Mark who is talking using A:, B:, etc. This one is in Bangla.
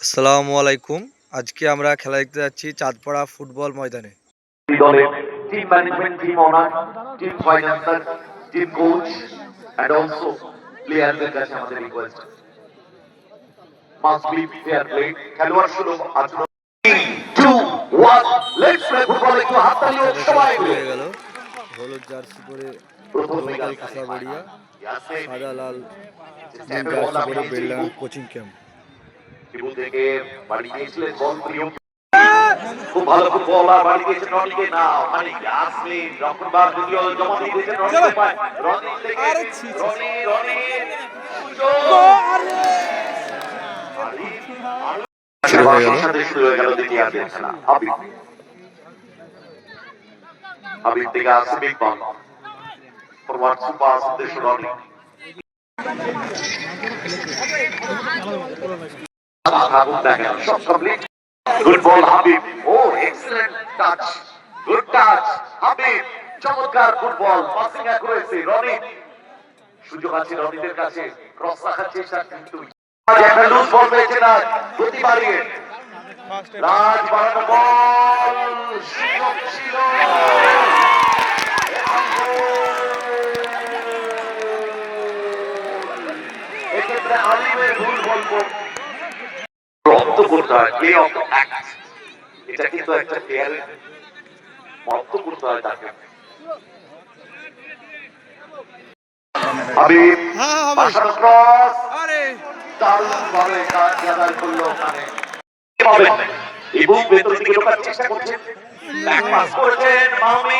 A: আসসালামু আলাইকুম। আজকে আমরা খেলা দেখতে যাচ্ছি চাঁদপাড়া ফুটবল ময়দানে।
B: দলের team management, team owner, team financier, team coach and also প্লেয়ারদের কাছে আমাদের request must be fair play. খেলোয়াড় সুলভ আচরণ। 2 1 লেটস প্লে ফুটবল। একটু হাততালি ও
A: খেলা
B: সবাই
A: শুরু
B: মিলে।
A: হয়ে গেল। হলুদ জার্সি পরে
B: প্রথম
A: লোকাল
B: মেগাল
A: কাঁসাবাড়িয়া,
B: ইয়াসিন
A: সাদা লাল নীল
B: স্টেপে বল
A: জার্সি পরে
B: নামিয়েছে
A: বেলডাঙ্গা
B: ইবু।
A: Coaching camp.
B: ইবু থেকে বাড়ি গিয়েছিলেন বল প্রিয়। খুব ভালো ফুটবলার বাড়ি গিয়েছেন রনিকে না মানে ইয়াসমিন রকমবার দ্বিতীয় জমা দিয়ে দিয়েছেন রনিকে পায় রনি থেকে রনি রনি
A: শুরু হয়ে গেল।
B: শুরু হয়ে গেল দ্বিতীয়ার্ধের খেলা। হাবিব হাবিব থেকে Asif ball forward super Sandesh Roni আগুন দেখেন সব complete. Good ball Habib. Oh excellent touch, good touch Habib. চমৎকার ফুটবল পাসিং অ্যাকুরেসি রনি। সুযোগ আছে রনিদের কাছে, ক্রস রাখার চেষ্টা কিন্তু একটা লুজ বল পেয়েছে না, গতি বাড়িয়ে রাজ বাড়ানো বল সুযোগ ছিল। এক্ষেত্রে আলিমের ভুল বলবো রক্ত করতে হয়, প্লে অফ অ্যাক্ট। এটা কিন্তু একটা প্লেয়ারের রক্ত করতে হয় তাকে। হাবিব পাশানো ক্রস দারুণ ভাবে কাজ আদায় করলো ওখানে। পাবেন ইবু ভেতর দিকে ঢোকার চেষ্টা করছেন, ব্যাক পাস করেছেন মাহমুদ